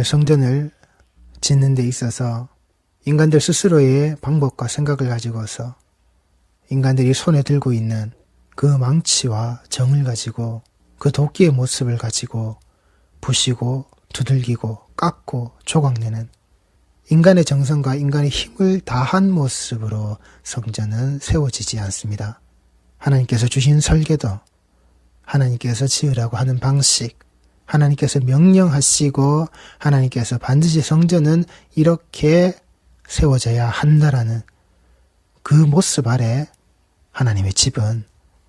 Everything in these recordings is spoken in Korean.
성전을 짓는 데 있어서 인간들 스스로의 방법과 생각을 가지고서 인간들이 손에 들고 있는 그 망치와 정을 가지고 그 도끼의 모습을 가지고 부시고 두들기고 깎고 조각내는 인간의 정성과 인간의 힘을 다한 모습으로 성전은 세워지지 않습니다. 하나님께서 주신 설계도, 하나님께서 지으라고 하는 방식, 하나님께서 명령하시고 하나님께서 반드시 성전은 이렇게 세워져야 한다라는 그 모습 아래 하나님의 집은,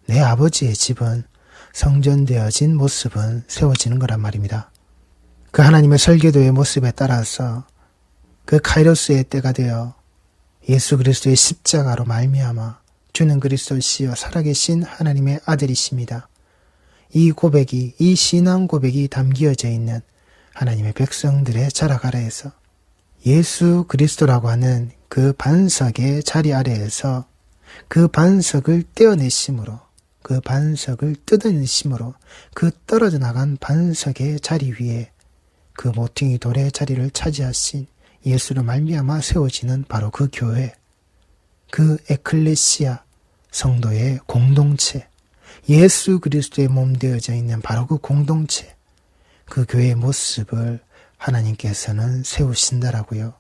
내 아버지의 집은 성전되어진 모습은 세워지는 거란 말입니다. 그 하나님의 설계도의 모습에 따라서 그 카이로스의 때가 되어 예수 그리스도의 십자가로 말미암아 주는 그리스도시여 살아계신 하나님의 아들이십니다. 이 고백이, 이 신앙 고백이 담겨져 있는 하나님의 백성들의 자락 아래에서 예수 그리스도라고 하는 그 반석의 자리 아래에서 그 반석을 떼어내심으로, 그 반석을 뜯어내심으로 그 떨어져 나간 반석의 자리 위에 그 모퉁이 돌의 자리를 차지하신 예수로 말미암아 세워지는 바로 그 교회, 그 에클레시아, 성도의 공동체, 예수 그리스도의 몸 되어져 있는 바로 그 공동체, 그 교회의 모습을 하나님께서는 세우신다라고요.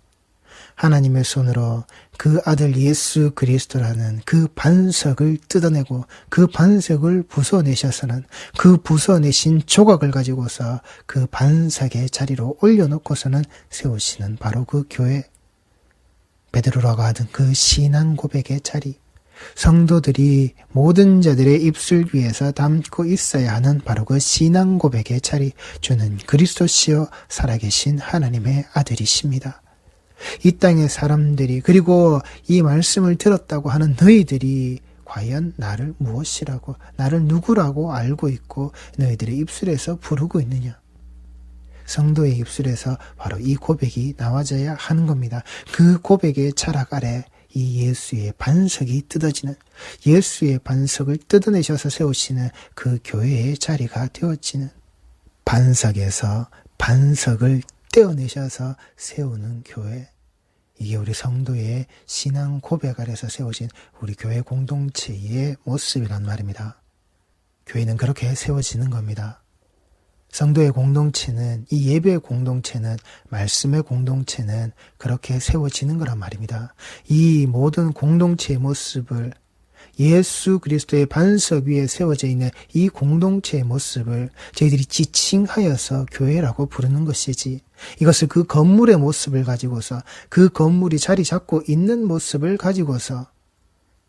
하나님의 손으로 그 아들 예수 그리스도라는 그 반석을 뜯어내고 그 반석을 부숴내셔서는 그 부숴내신 조각을 가지고서 그 반석의 자리로 올려놓고서는 세우시는 바로 그 교회, 베드로라고 하던 그 신앙 고백의 자리, 성도들이 모든 자들의 입술 위에서 담고 있어야 하는 바로 그 신앙 고백의 자리, 주는 그리스도시요 살아계신 하나님의 아들이십니다. 이 땅의 사람들이, 그리고 이 말씀을 들었다고 하는 너희들이 과연 나를 무엇이라고, 나를 누구라고 알고 있고 너희들의 입술에서 부르고 있느냐? 성도의 입술에서 바로 이 고백이 나와져야 하는 겁니다. 그 고백의 자락 아래 이 예수의 반석이 뜯어지는, 예수의 반석을 뜯어내셔서 세우시는 그 교회의 자리가 되어지는, 반석에서 반석을 떼어내셔서 세우는 교회, 이게 우리 성도의 신앙 고백 아래서 세워진 우리 교회 공동체의 모습이란 말입니다. 교회는 그렇게 세워지는 겁니다. 성도의 공동체는, 이 예배의 공동체는, 말씀의 공동체는 그렇게 세워지는 거란 말입니다. 이 모든 공동체의 모습을, 예수 그리스도의 반석 위에 세워져 있는 이 공동체의 모습을 저희들이 지칭하여서 교회라고 부르는 것이지, 이것을 그 건물의 모습을 가지고서, 그 건물이 자리 잡고 있는 모습을 가지고서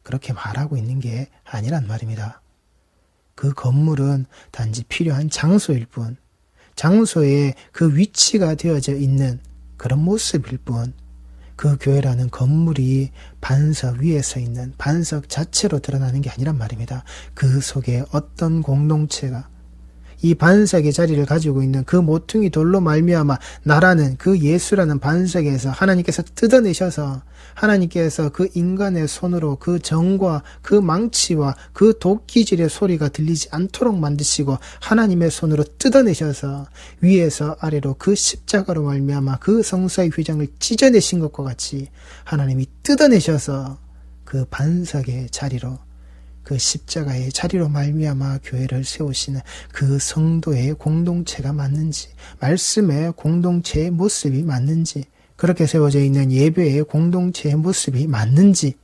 그렇게 말하고 있는 게 아니란 말입니다. 그 건물은 단지 필요한 장소일 뿐, 장소에 그 위치가 되어져 있는 그런 모습일 뿐, 그 교회라는 건물이 반석 위에 서 있는 반석 자체로 드러나는 게 아니란 말입니다. 그 속에 어떤 공동체가 이 반석의 자리를 가지고 있는 그 모퉁이 돌로 말미암아 나라는 그 예수라는 반석에서 하나님께서 뜯어내셔서, 하나님께서 그 인간의 손으로 그 정과 그 망치와 그 도끼질의 소리가 들리지 않도록 만드시고 하나님의 손으로 뜯어내셔서 위에서 아래로 그 십자가로 말미암아 그 성사의 휘장을 찢어내신 것과 같이 하나님이 뜯어내셔서 그 반석의 자리로, 그 십자가의 자리로 말미암아 교회를 세우시는 그 성도의 공동체가 맞는지, 말씀의 공동체의 모습이 맞는지, 그렇게 세워져 있는 예배의 공동체의 모습이 맞는지,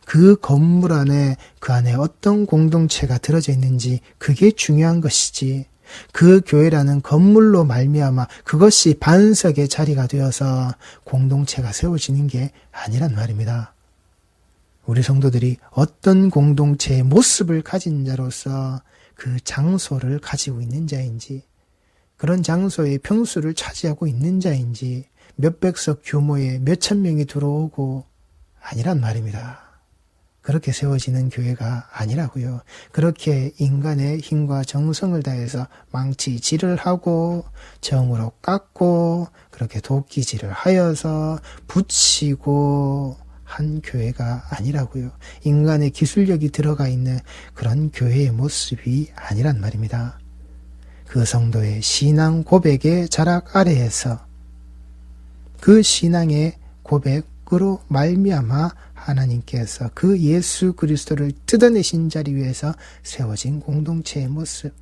그 건물 안에, 그 안에 어떤 공동체가 들어져 있는지, 그게 중요한 것이지, 그 교회라는 건물로 말미암아 그것이 반석의 자리가 되어서 공동체가 세워지는 게 아니란 말입니다. 우리 성도들이 어떤 공동체의 모습을 가진 자로서 그 장소를 가지고 있는 자인지, 그런 장소의 평수를 차지하고 있는 자인지, 몇백석 규모의 몇천 명이 들어오고 아니란 말입니다. 그렇게 세워지는 교회가 아니라고요. 그렇게 인간의 힘과 정성을 다해서 망치질을 하고 정으로 깎고 그렇게 도끼질을 하여서 붙이고 한 교회가 아니라고요. 인간의 기술력이 들어가 있는 그런 교회의 모습이 아니란 말입니다. 그 성도의 신앙 고백의 자락 아래에서 그 신앙의 고백으로 말미암아 하나님께서 그 예수 그리스도를 뜯어내신 자리 위에서 세워진 공동체의 모습,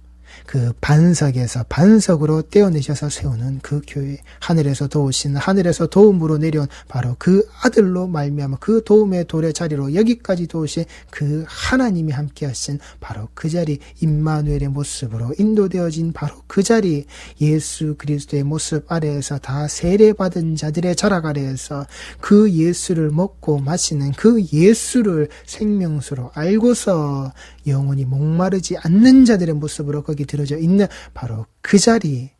그 반석에서 반석으로 떼어내셔서 세우는 그 교회, 하늘에서 도우신, 하늘에서 도움으로 내려온 바로 그 아들로 말미암아 그 도움의 돌의 자리로 여기까지 도우신 그 하나님이 함께 하신 바로 그 자리, 임마누엘의 모습으로 인도되어진 바로 그 자리, 예수 그리스도의 모습 아래에서 다 세례받은 자들의 자락 아래에서 그 예수를 먹고 마시는 그 예수를 생명수로 알고서 영원히 목마르지 않는 자들의 모습으로 거기 들어져 있는 바로 그 자리,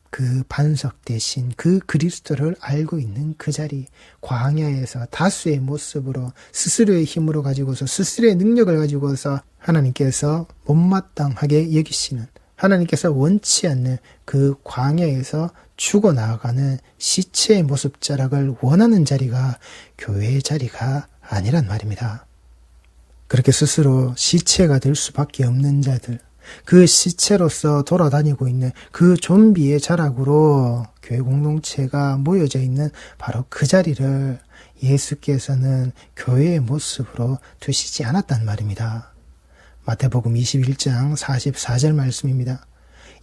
그 반석 대신 그 그리스도를 알고 있는 그 자리, 광야에서 다수의 모습으로 스스로의 힘으로 가지고서 스스로의 능력을 가지고서 하나님께서 못마땅하게 여기시는, 하나님께서 원치 않는 그 광야에서 죽어나가는 시체의 모습 자락을 원하는 자리가 교회의 자리가 아니란 말입니다. 그렇게 스스로 시체가 될 수밖에 없는 자들, 그 시체로서 돌아다니고 있는 그 좀비의 자락으로 교회 공동체가 모여져 있는 바로 그 자리를 예수께서는 교회의 모습으로 두시지 않았단 말입니다. 마태복음 21장 44절 말씀입니다.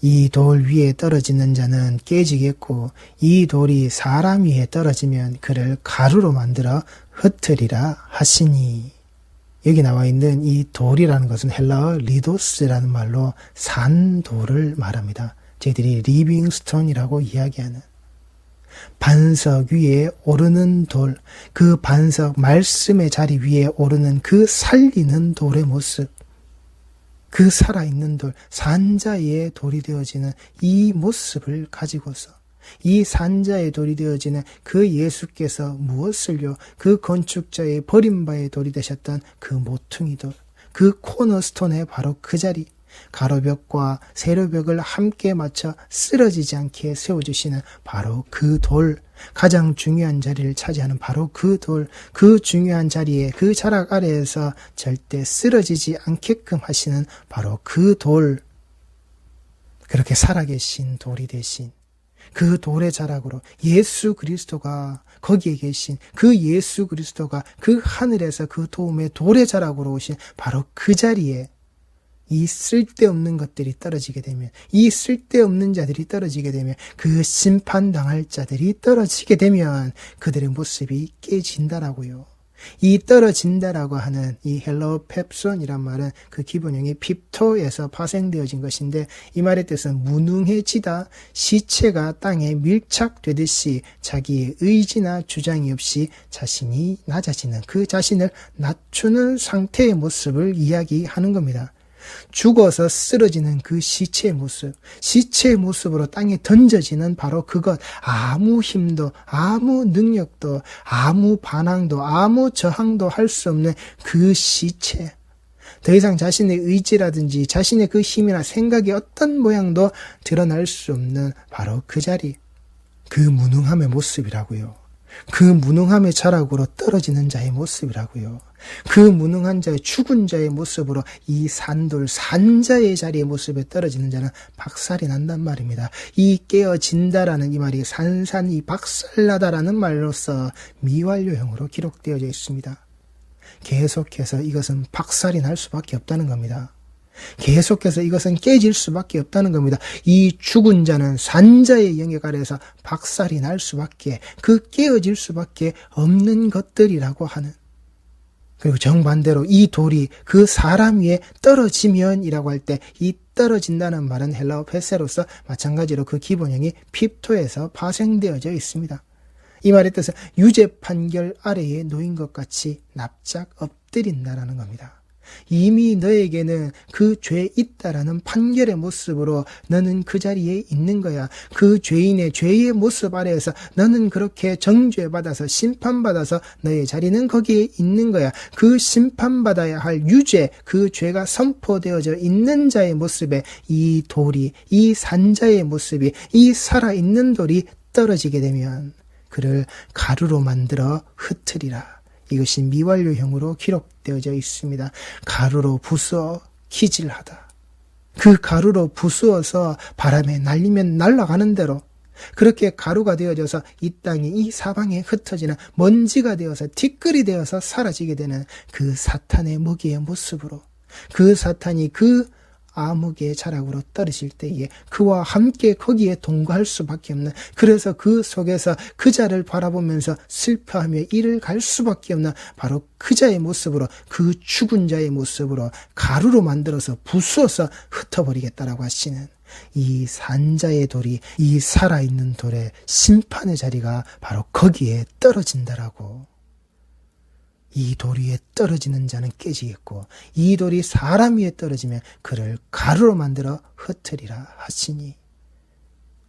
이 돌 위에 떨어지는 자는 깨지겠고 이 돌이 사람 위에 떨어지면 그를 가루로 만들어 흩으리라 하시니. 여기 나와 있는 이 돌이라는 것은 헬라어 리도스라는 말로 산돌을 말합니다. 저희들이 리빙스톤이라고 이야기하는 반석 위에 오르는 돌, 그 반석 말씀의 자리 위에 오르는 그 살리는 돌의 모습, 그 살아있는 돌, 산자의 돌이 되어지는 이 모습을 가지고서 이 산자의 돌이 되어지는 그 예수께서 무엇을요? 그 건축자의 버림바의 돌이 되셨던 그 모퉁이 돌, 그 코너스톤의 바로 그 자리, 가로벽과 세로벽을 함께 맞춰 쓰러지지 않게 세워주시는 바로 그 돌, 가장 중요한 자리를 차지하는 바로 그 돌, 그 중요한 자리에 그 자락 아래에서 절대 쓰러지지 않게끔 하시는 바로 그 돌, 그렇게 살아계신 돌이 되신 그 돌의 자락으로 예수 그리스도가 거기에 계신 그 예수 그리스도가 그 하늘에서 그 도움의 돌의 자락으로 오신 바로 그 자리에 이 쓸데없는 것들이 떨어지게 되면, 이 쓸데없는 자들이 떨어지게 되면, 그 심판당할 자들이 떨어지게 되면 그들의 모습이 깨진다라고요. 이 떨어진다라고 하는 이 헬라어 펩손이란 말은 그 기본형이 핍토에서 파생되어진 것인데, 이 말의 뜻은 무능해지다, 시체가 땅에 밀착되듯이 자기의 의지나 주장이 없이 자신이 낮아지는, 그 자신을 낮추는 상태의 모습을 이야기하는 겁니다. 죽어서 쓰러지는 그 시체의 모습, 시체의 모습으로 땅에 던져지는 바로 그것, 아무 힘도 아무 능력도 아무 반항도 아무 저항도 할 수 없는 그 시체, 더 이상 자신의 의지라든지 자신의 그 힘이나 생각이 어떤 모양도 드러날 수 없는 바로 그 자리, 그 무능함의 모습이라고요. 그 무능함의 자락으로 떨어지는 자의 모습이라고요. 그 무능한 자의 죽은 자의 모습으로 이 산돌, 산자의 자리의 모습에 떨어지는 자는 박살이 난단 말입니다. 이 깨어진다라는 이 말이 산산이 박살나다라는 말로서 미완료형으로 기록되어져 있습니다. 계속해서 이것은 박살이 날 수밖에 없다는 겁니다. 계속해서 이것은 깨질 수밖에 없다는 겁니다. 이 죽은 자는 산자의 영역 아래에서 박살이 날 수밖에, 그 깨어질 수밖에 없는 것들이라고 하는, 그리고 정반대로 이 돌이 그 사람 위에 떨어지면이라고 할 때 이 떨어진다는 말은 헬라어 페세로서 마찬가지로 그 기본형이 핍토에서 파생되어져 있습니다. 이 말의 뜻은 유죄 판결 아래에 놓인 것 같이 납작 엎드린다라는 겁니다. 이미 너에게는 그 죄 있다라는 판결의 모습으로 너는 그 자리에 있는 거야. 그 죄인의 죄의 모습 아래에서 너는 그렇게 정죄받아서 심판받아서 너의 자리는 거기에 있는 거야. 그 심판받아야 할 유죄, 그 죄가 선포되어져 있는 자의 모습에 이 돌이, 이 산자의 모습이, 이 살아있는 돌이 떨어지게 되면 그를 가루로 만들어 흩으리라. 이것이 미완료형으로 기록되어져 있습니다. 가루로 부수어 기질하다. 그 가루로 부수어서 바람에 날리면 날아가는 대로, 그렇게 가루가 되어져서 이 땅이 이 사방에 흩어지는 먼지가 되어서 티끌이 되어서 사라지게 되는 그 사탄의 먹이의 모습으로, 그 사탄이 그 암흑의 자락으로 떨어질 때에 그와 함께 거기에 동거할 수밖에 없는, 그래서 그 속에서 그 자를 바라보면서 슬퍼하며 이를 갈 수밖에 없는 바로 그 자의 모습으로, 그 죽은 자의 모습으로 가루로 만들어서 부수어서 흩어버리겠다라고 하시는 이 산자의 돌이, 이 살아있는 돌의 심판의 자리가 바로 거기에 떨어진다라고. 이 돌 위에 떨어지는 자는 깨지겠고 이 돌이 사람 위에 떨어지면 그를 가루로 만들어 흩으리라 하시니,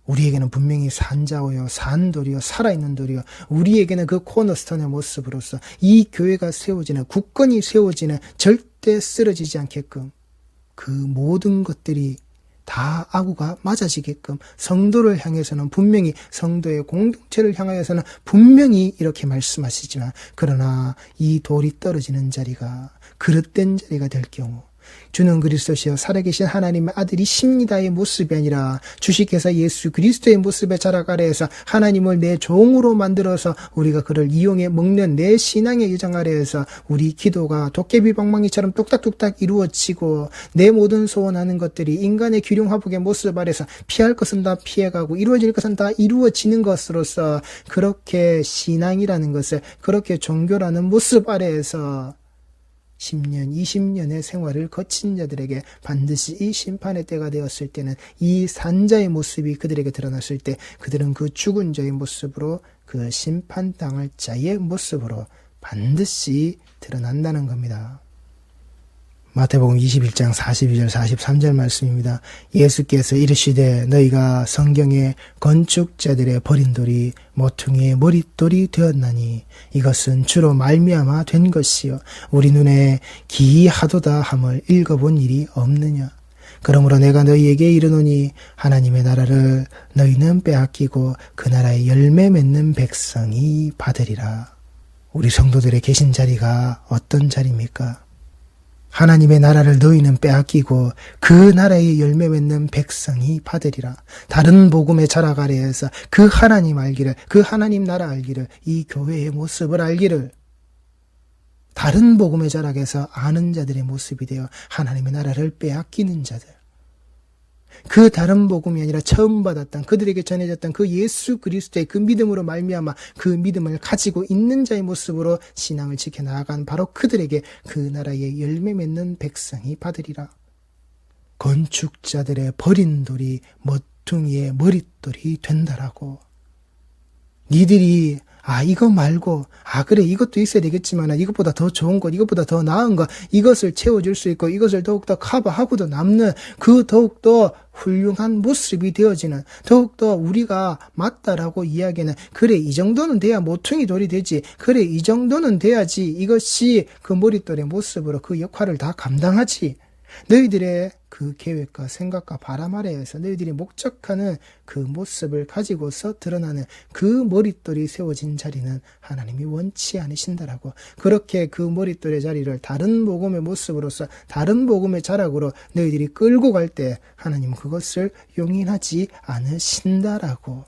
우리에게는 분명히 산자오요 산돌이요 살아있는 돌이요, 우리에게는 그 코너스톤의 모습으로서 이 교회가 세워지는, 굳건히 세워지는, 절대 쓰러지지 않게끔 그 모든 것들이 다 아구가 맞아지게끔, 성도를 향해서는 분명히, 성도의 공동체를 향하여서는 분명히 이렇게 말씀하시지만, 그러나 이 돌이 떨어지는 자리가 그릇된 자리가 될 경우, 주는 그리스도시여 살아계신 하나님의 아들이십니다의 모습이 아니라 주식회사 예수 그리스도의 모습의 자락 아래에서 하나님을 내 종으로 만들어서 우리가 그를 이용해 먹는 내 신앙의 여정 아래에서 우리 기도가 도깨비 방망이처럼 뚝딱뚝딱 이루어지고 내 모든 소원하는 것들이 인간의 기륭화복의 모습 아래서 피할 것은 다 피해가고 이루어질 것은 다 이루어지는 것으로서, 그렇게 신앙이라는 것을, 그렇게 종교라는 모습 아래에서 10년, 20년의 생활을 거친 자들에게 반드시 이 심판의 때가 되었을 때는 이 산자의 모습이 그들에게 드러났을 때 그들은 그 죽은 자의 모습으로, 그 심판당할 자의 모습으로 반드시 드러난다는 겁니다. 마태복음 21장 42절 43절 말씀입니다. 예수께서 이르시되 너희가 성경에 건축자들의 버린 돌이 모퉁이의 머릿돌이 되었나니 이것은 주로 말미암아 된 것이요 우리 눈에 기이하도다 함을 읽어본 일이 없느냐. 그러므로 내가 너희에게 이르노니 하나님의 나라를 너희는 빼앗기고 그 나라의 열매 맺는 백성이 받으리라. 우리 성도들의 계신 자리가 어떤 자리입니까? 하나님의 나라를 너희는 빼앗기고 그 나라의 열매 맺는 백성이 받으리라. 다른 복음의 자락 아래에서 그 하나님 알기를, 그 하나님 나라 알기를, 이 교회의 모습을 알기를, 다른 복음의 자락에서 아는 자들의 모습이 되어 하나님의 나라를 빼앗기는 자들, 그 다른 복음이 아니라 처음 받았던, 그들에게 전해졌던 그 예수 그리스도의 그 믿음으로 말미암아 그 믿음을 가지고 있는 자의 모습으로 신앙을 지켜나간 바로 그들에게 그 나라의 열매 맺는 백성이 받으리라. 건축자들의 버린 돌이 모퉁이의 머릿돌이 된다라고. 니들이 이거 말고, 그래, 이것도 있어야 되겠지만, 이것보다 더 좋은 것, 이것보다 더 나은 것, 이것을 채워줄 수 있고, 이것을 더욱더 커버하고도 남는 그 더욱더 훌륭한 모습이 되어지는, 더욱더 우리가 맞다라고 이야기하는, 그래, 이 정도는 돼야 모퉁이 돌이 되지, 그래, 이 정도는 돼야지, 이것이 그 머릿돌의 모습으로 그 역할을 다 감당하지. 너희들의 그 계획과 생각과 바람 아래에서 너희들이 목적하는 그 모습을 가지고서 드러나는 그 머릿돌이 세워진 자리는 하나님이 원치 않으신다라고. 그렇게 그 머릿돌의 자리를 다른 복음의 모습으로서, 다른 복음의 자락으로 너희들이 끌고 갈 때 하나님은 그것을 용인하지 않으신다라고.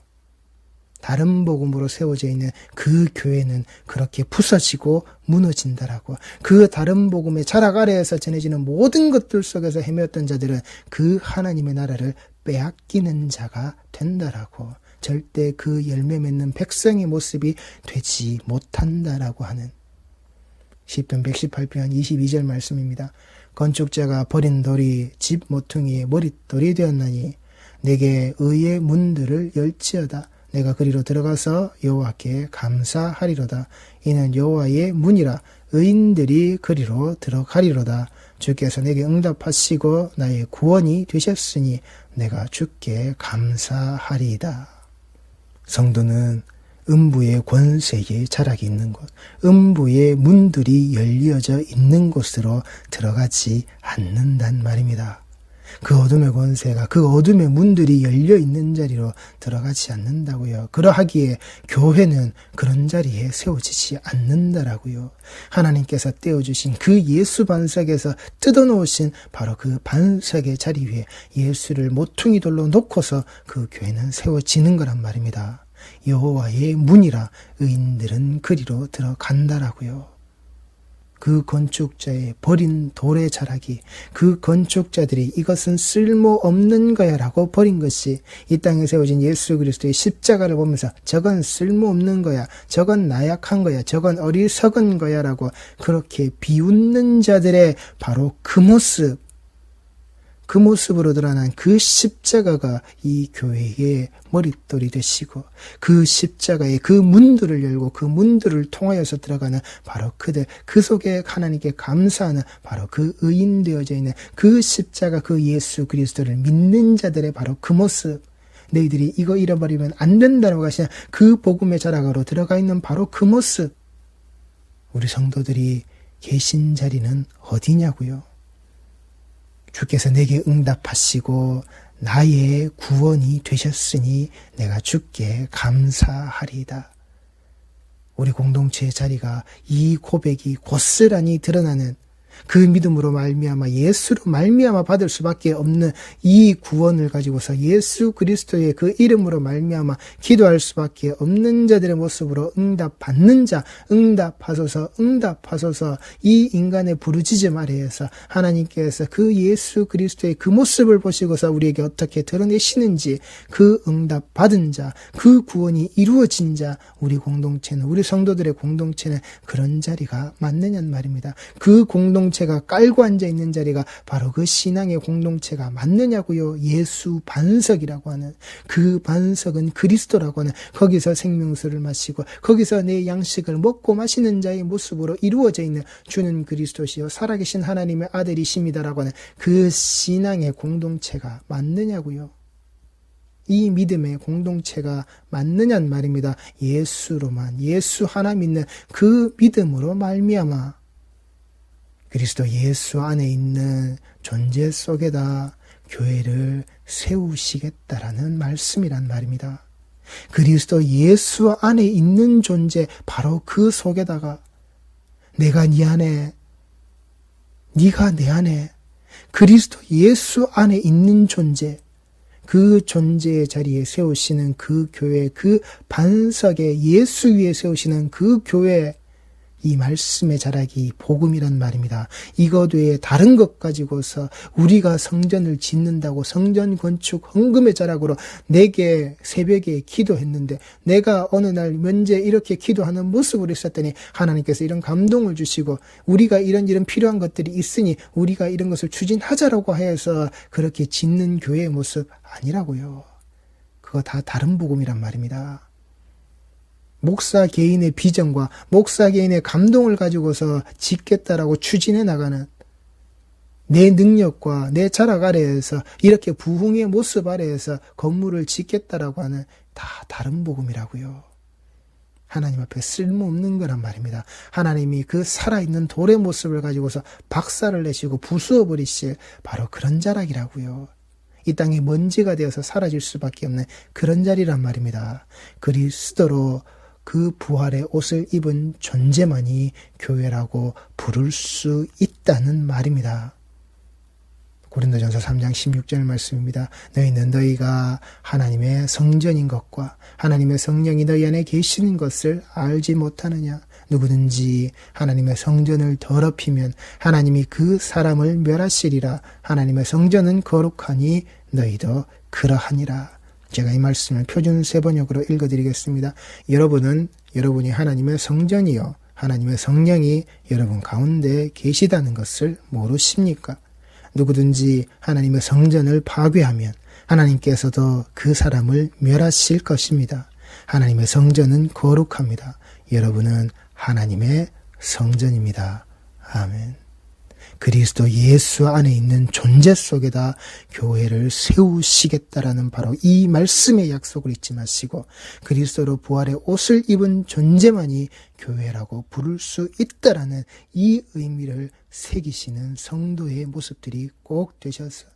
다른 복음으로 세워져 있는 그 교회는 그렇게 부서지고 무너진다라고. 그 다른 복음의 자락 아래에서 전해지는 모든 것들 속에서 헤매었던 자들은 그 하나님의 나라를 빼앗기는 자가 된다라고. 절대 그 열매 맺는 백성의 모습이 되지 못한다라고 하는 시편 118편 22절 말씀입니다. 건축자가 버린 돌이 집 모퉁이의 머릿돌이 되었나니 내게 의의 문들을 열지어다. 내가 그리로 들어가서 여호와께 감사하리로다. 이는 여호와의 문이라. 의인들이 그리로 들어가리로다. 주께서 내게 응답하시고 나의 구원이 되셨으니 내가 주께 감사하리이다. 성도는 음부의 권세의 자락이 있는 곳, 음부의 문들이 열려져 있는 곳으로 들어가지 않는단 말입니다. 그 어둠의 권세가 그 어둠의 문들이 열려 있는 자리로 들어가지 않는다고요. 그러하기에 교회는 그런 자리에 세워지지 않는다라고요. 하나님께서 떼어주신 그 예수 반석에서 뜯어놓으신 바로 그 반석의 자리 위에 예수를 모퉁이 돌로 놓고서 그 교회는 세워지는 거란 말입니다. 여호와의 문이라 의인들은 그리로 들어간다라고요. 그 건축자의 버린 돌의 자락이 그 건축자들이 이것은 쓸모없는 거야 라고 버린 것이 이 땅에 세워진 예수 그리스도의 십자가를 보면서 저건 쓸모없는 거야, 저건 나약한 거야, 저건 어리석은 거야 라고 그렇게 비웃는 자들의 바로 그 모습으로 드러난 그 십자가가 이 교회의 머릿돌이 되시고 그 십자가의 그 문들을 열고 그 문들을 통하여서 들어가는 바로 그들, 그 속에 하나님께 감사하는 바로 그 의인 되어져 있는 그 십자가, 그 예수 그리스도를 믿는 자들의 바로 그 모습, 너희들이 이거 잃어버리면 안 된다고 하시는 그 복음의 자락으로 들어가 있는 바로 그 모습, 우리 성도들이 계신 자리는 어디냐고요? 주께서 내게 응답하시고 나의 구원이 되셨으니 내가 주께 감사하리이다. 우리 공동체의 자리가 이 고백이 고스란히 드러나는 그 믿음으로 말미암아 예수로 말미암아 받을 수밖에 없는 이 구원을 가지고서 예수 그리스도의 그 이름으로 말미암아 기도할 수밖에 없는 자들의 모습으로 응답받는 자, 응답하소서 이 인간의 부르짖음 아래에서 하나님께서 그 예수 그리스도의 그 모습을 보시고서 우리에게 어떻게 드러내시는지 그 응답받은 자, 그 구원이 이루어진 자, 우리 공동체는, 우리 성도들의 공동체는 그런 자리가 맞느냐는 말입니다. 그 공동체가 깔고 앉아있는 자리가 바로 그 신앙의 공동체가 맞느냐고요. 예수 반석이라고 하는 그 반석은 그리스도라고 하는 거기서 생명수를 마시고 거기서 내 양식을 먹고 마시는 자의 모습으로 이루어져 있는 주는 그리스도시요 살아계신 하나님의 아들이십니다라고 하는 그 신앙의 공동체가 맞느냐고요. 이 믿음의 공동체가 맞느냐는 말입니다. 예수로만, 예수 하나 믿는 그 믿음으로 말미암아 그리스도 예수 안에 있는 존재 속에다 교회를 세우시겠다라는 말씀이란 말입니다. 그리스도 예수 안에 있는 존재, 바로 그 속에다가 내가 네 안에, 네가 내 안에, 그리스도 예수 안에 있는 존재, 그 존재의 자리에 세우시는 그 교회, 그 반석에 예수 위에 세우시는 그 교회, 이 말씀의 자락이 복음이란 말입니다. 이것 외에 다른 것 가지고서 우리가 성전을 짓는다고 성전 건축 헌금의 자락으로 내게 새벽에 기도했는데 내가 어느 날 면제 이렇게 기도하는 모습으로 있었더니 하나님께서 이런 감동을 주시고 우리가 이런 필요한 것들이 있으니 우리가 이런 것을 추진하자라고 해서 그렇게 짓는 교회의 모습 아니라고요. 그거 다 다른 복음이란 말입니다. 목사 개인의 비전과 목사 개인의 감동을 가지고서 짓겠다라고 추진해 나가는 내 능력과 내 자락 아래에서 이렇게 부흥의 모습 아래에서 건물을 짓겠다라고 하는 다 다른 복음이라고요. 하나님 앞에 쓸모없는 거란 말입니다. 하나님이 그 살아있는 돌의 모습을 가지고서 박살을 내시고 부수어 버리실 바로 그런 자락이라고요. 이 땅에 먼지가 되어서 사라질 수밖에 없는 그런 자리란 말입니다. 그리스도로 그 부활의 옷을 입은 존재만이 교회라고 부를 수 있다는 말입니다. 고린도전서 3장 16절 말씀입니다. 너희는 너희가 하나님의 성전인 것과 하나님의 성령이 너희 안에 계시는 것을 알지 못하느냐. 누구든지 하나님의 성전을 더럽히면 하나님이 그 사람을 멸하시리라. 하나님의 성전은 거룩하니 너희도 그러하니라. 제가 이 말씀을 표준 세번역으로 읽어드리겠습니다. 여러분이 하나님의 성전이요 하나님의 성령이 여러분 가운데 계시다는 것을 모르십니까? 누구든지 하나님의 성전을 파괴하면 하나님께서도 그 사람을 멸하실 것입니다. 하나님의 성전은 거룩합니다. 여러분은 하나님의 성전입니다. 아멘. 그리스도 예수 안에 있는 존재 속에다 교회를 세우시겠다라는 바로 이 말씀의 약속을 잊지 마시고 그리스도로 부활의 옷을 입은 존재만이 교회라고 부를 수 있다라는 이 의미를 새기시는 성도의 모습들이 꼭 되셔서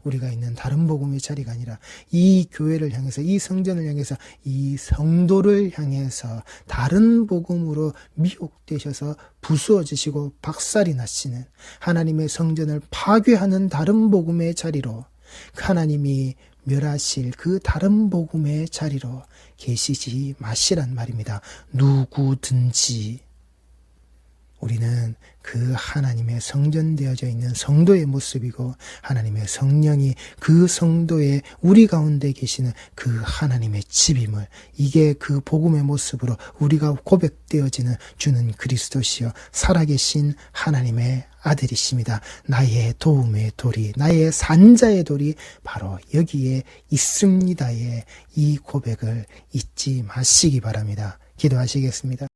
우리가 있는 다른 복음의 자리가 아니라 이 교회를 향해서, 이 성전을 향해서, 이 성도를 향해서 다른 복음으로 미혹되셔서 부수어지시고 박살이 나시는 하나님의 성전을 파괴하는 다른 복음의 자리로, 하나님이 멸하실 그 다른 복음의 자리로 계시지 마시란 말입니다. 누구든지. 우리는 그 하나님의 성전되어져 있는 성도의 모습이고, 하나님의 성령이 그 성도의 우리 가운데 계시는 그 하나님의 집임을, 이게 그 복음의 모습으로 우리가 고백되어지는 주는 그리스도시요 살아계신 하나님의 아들이십니다. 나의 도움의 돌이, 나의 산자의 돌이 바로 여기에 있습니다의 이 고백을 잊지 마시기 바랍니다. 기도하시겠습니다.